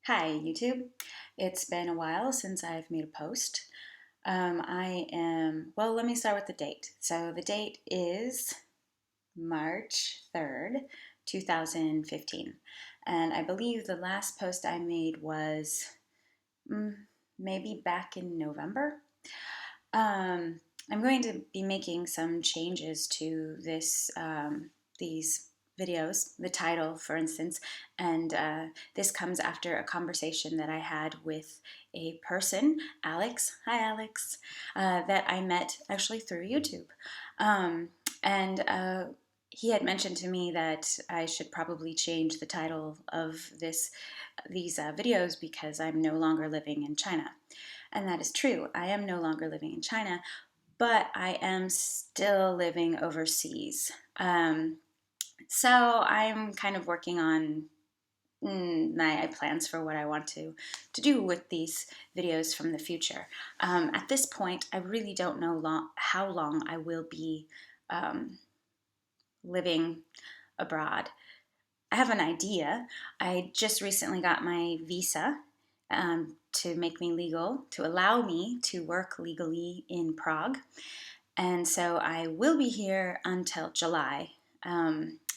Hi, YouTube. It's been a while since I've made a post. Let me start with the date. So the date is March 3rd, 2015. And I believe the last post I made was maybe back in November. I'm going to be making some changes to these videos, the title, for instance, and this comes after a conversation that I had with a person, Alex. Hi, Alex, that I met actually through YouTube, and he had mentioned to me that I should probably change the title of these videos because I'm no longer living in China. And that is true. I am no longer living in China, but I am still living overseas. So I'm kind of working on my plans for what I want to do with these videos from the future. At this point, I really don't know how long I will be living abroad. I have an idea. I just recently got my visa to make me legal, to allow me to work legally in Prague. And so I will be here until July.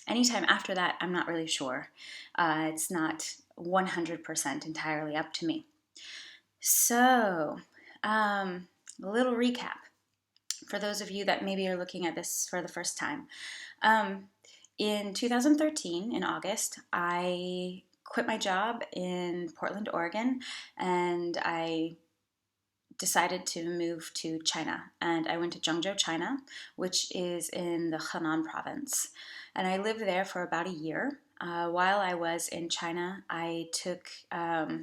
Anytime after that, I'm not really sure. It's not 100% entirely up to me. So, a little recap for those of you that maybe are looking at this for the first time. In 2013, in August, I quit my job in Portland, Oregon, and I decided to move to China. And I went to Zhengzhou, China, which is in the Henan province. And I lived there for about a year. While I was in China, I took a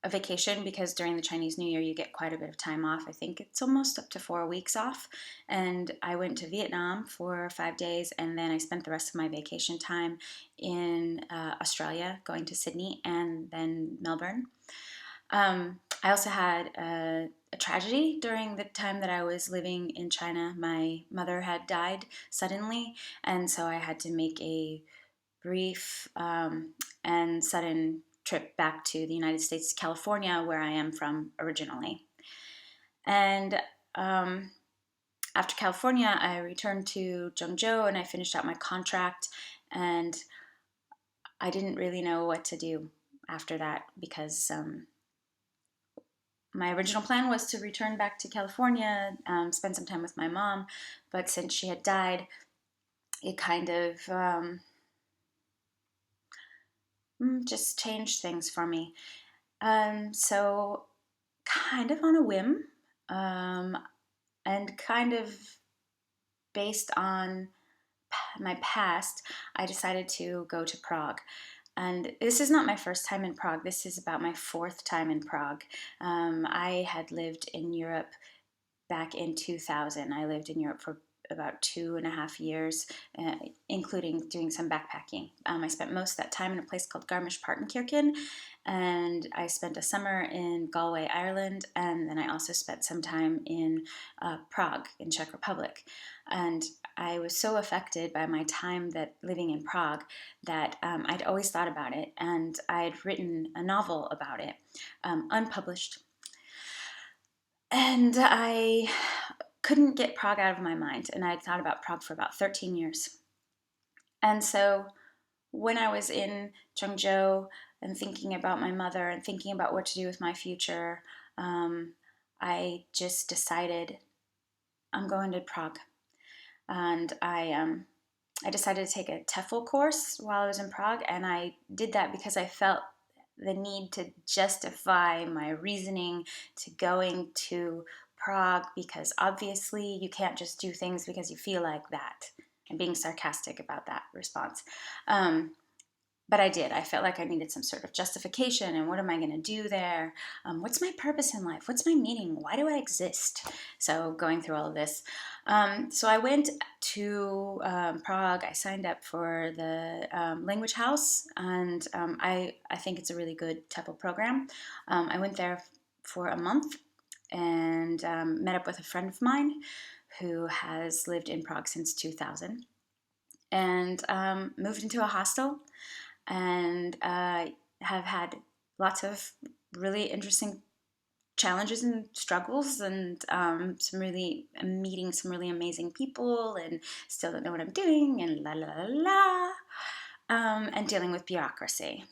vacation because during the Chinese New Year you get quite a bit of time off. I think it's almost up to 4 weeks off. And I went to Vietnam for 5 days, and then I spent the rest of my vacation time in Australia, going to Sydney and then Melbourne. I also had a tragedy during the time that I was living in China. My mother had died suddenly, and so I had to make a brief and sudden trip back to the United States, California, where I am from originally. And after California, I returned to Zhengzhou and I finished out my contract, and I didn't really know what to do after that because my original plan was to return back to California, spend some time with my mom, but since she had died, it kind of just changed things for me. So, kind of on a whim, and kind of based on my past, I decided to go to Prague. And this is not my first time in Prague. This is about my fourth time in Prague. I had lived in Europe back in 2000. I lived in Europe for about 2.5 years, including doing some backpacking. I spent most of that time in a place called Garmisch-Partenkirchen, and I spent a summer in Galway, Ireland, and then I also spent some time in Prague, in Czech Republic. And I was so affected by my time living in Prague that I'd always thought about it, and I'd written a novel about it, unpublished. And I couldn't get Prague out of my mind, and I'd thought about Prague for about 13 years. And so when I was in Zhengzhou and thinking about my mother and thinking about what to do with my future, I just decided I'm going to Prague. And I decided to take a TEFL course while I was in Prague, and I did that because I felt the need to justify my reasoning to going to Prague, because obviously you can't just do things because you feel like that. I'm being sarcastic about that response. But I did. I felt like I needed some sort of justification, and what am I going to do there? What's my purpose in life? What's my meaning? Why do I exist? So going through all of this. So I went to Prague. I signed up for the language house, and I think it's a really good TEFL program. I went there for a month and met up with a friend of mine who has lived in Prague since 2000, and moved into a hostel, and have had lots of really interesting challenges and struggles, and meeting some really amazing people, and still don't know what I'm doing, and la la la la, and dealing with bureaucracy.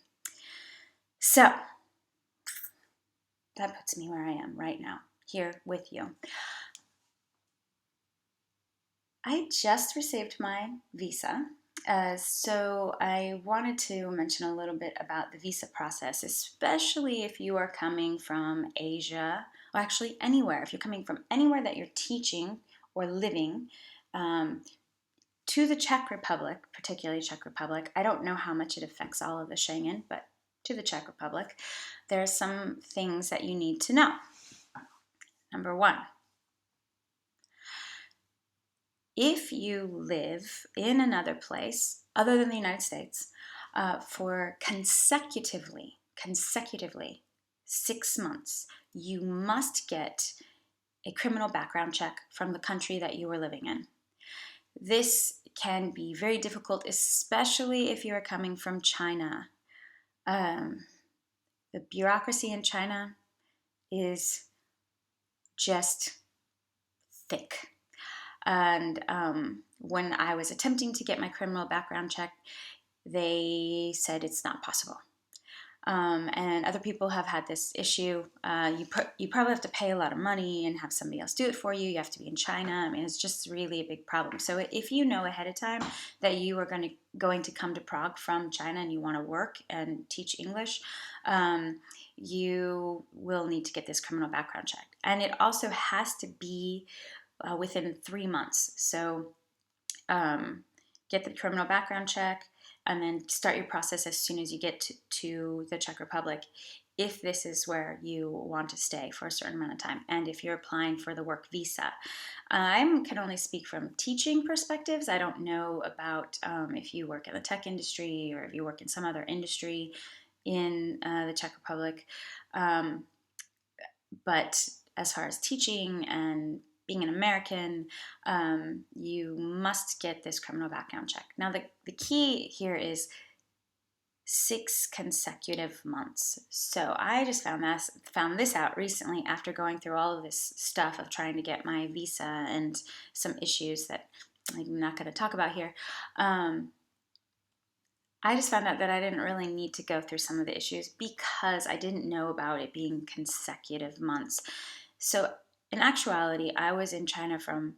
So that puts me where I am right now, here with you. I just received my visa. So I wanted to mention a little bit about the visa process, especially if you are coming from Asia, or actually anywhere. If you're coming from anywhere that you're teaching or living, to the Czech Republic, particularly Czech Republic. I don't know how much it affects all of the Schengen, but to the Czech Republic, there are some things that you need to know. Number one, if you live in another place other than the United States for consecutively 6 months, you must get a criminal background check from the country that you are living in. This can be very difficult, especially if you are coming from China. The bureaucracy in China is just thick. And when I was attempting to get my criminal background check, they said it's not possible. And other people have had this issue. You probably have to pay a lot of money and have somebody else do it for you. You have to be in China. I mean, it's just really a big problem. So if you know ahead of time that you are going to come to Prague from China and you want to work and teach English, you will need to get this criminal background check. And it also has to be within 3 months. So get the criminal background check, and then start your process as soon as you get to the Czech Republic, if this is where you want to stay for a certain amount of time, and if you're applying for the work visa. I can only speak from teaching perspectives. I don't know about if you work in the tech industry or if you work in some other industry in the Czech Republic. But as far as teaching and being an American, you must get this criminal background check. Now, the key here is 6 consecutive months. So I just found this out recently after going through all of this stuff of trying to get my visa and some issues that I'm not going to talk about here. I just found out that I didn't really need to go through some of the issues because I didn't know about it being consecutive months. So in actuality, I was in China for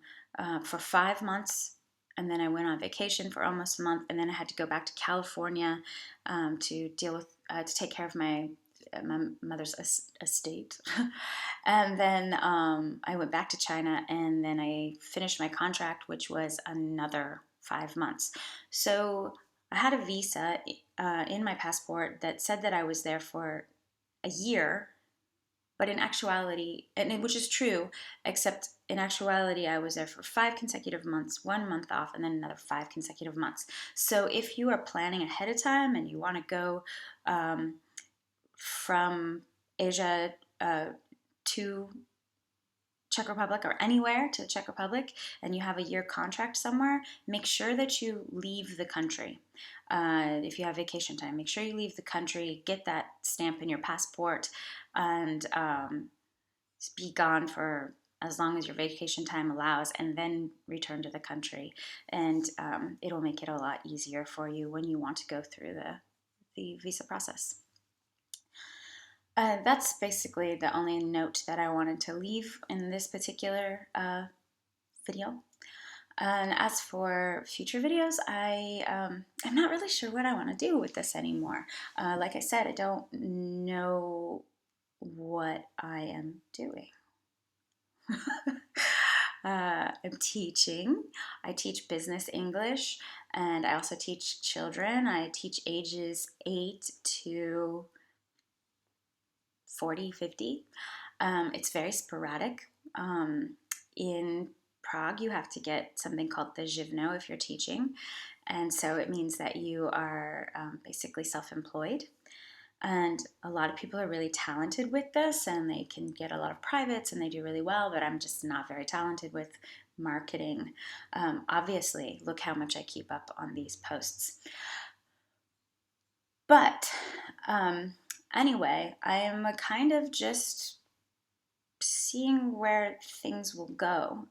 5 months, and then I went on vacation for almost a month, and then I had to go back to California to deal with to take care of my mother's estate. And then I went back to China, and then I finished my contract, which was another 5 months. So I had a visa in my passport that said that I was there for a year, but in actuality, which is true, except in actuality, I was there for 5 consecutive months, 1 month off, and then another 5 consecutive months. So if you are planning ahead of time and you want to go from Asia to Czech Republic or anywhere to the Czech Republic, and you have a year contract somewhere, make sure that you leave the country. If you have vacation time, make sure you leave the country, get that stamp in your passport, and be gone for as long as your vacation time allows, and then return to the country. And it'll make it a lot easier for you when you want to go through the visa process. That's basically the only note that I wanted to leave in this particular video. And as for future videos, I'm not really sure what I want to do with this anymore. Like I said, I don't know what I am doing. I'm teaching. I teach business English, and I also teach children. I teach ages 8 to 40, 50. It's very sporadic. In Prague, you have to get something called the Zhengzhou if you're teaching. And so it means that you are basically self-employed. And a lot of people are really talented with this, and they can get a lot of privates, and they do really well, but I'm just not very talented with marketing. Obviously, look how much I keep up on these posts. But Anyway, I am kind of just seeing where things will go.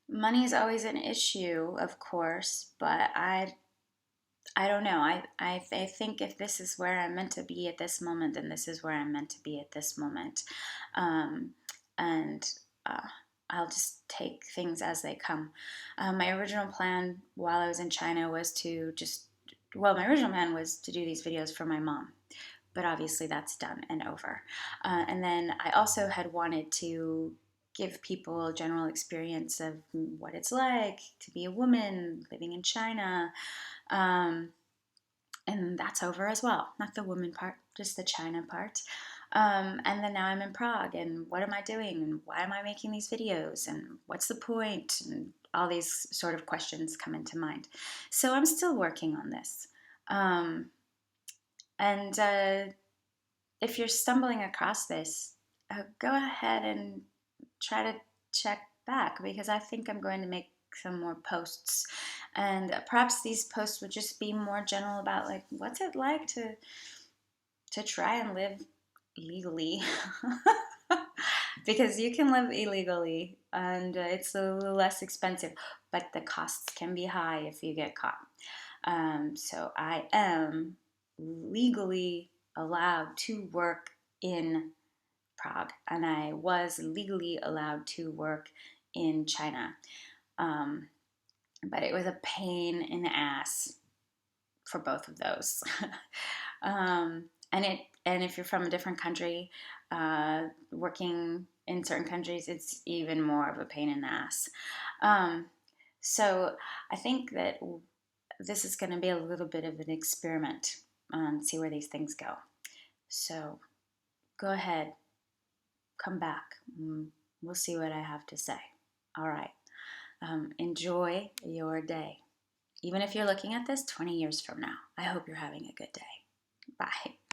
Money is always an issue, of course, but I don't know. I think if this is where I'm meant to be at this moment, then this is where I'm meant to be at this moment. Um, and uh, I'll just take things as they come. My original plan while I was in China was to my original plan was to do these videos for my mom, but obviously that's done and over. And then I also had wanted to give people a general experience of what it's like to be a woman living in China. Um, and that's over as well. Not the woman part, just the China part. And then now I'm in Prague, and what am I doing? And why am I making these videos? And what's the point? And all these sort of questions come into mind. So I'm still working on this. Um, and if you're stumbling across this, go ahead and try to check back, because I think I'm going to make some more posts, and perhaps these posts would just be more general about like what's it like to try and live legally. Because you can live illegally and it's a little less expensive, but the costs can be high if you get caught. So I am legally allowed to work in Prague, and I was legally allowed to work in China. Um, but it was a pain in the ass for both of those. And if you're from a different country, working in certain countries, it's even more of a pain in the ass. So I think that this is going to be a little bit of an experiment and see where these things go. So go ahead, come back. We'll see what I have to say. All right. Enjoy your day. Even if you're looking at this 20 years from now, I hope you're having a good day. Bye.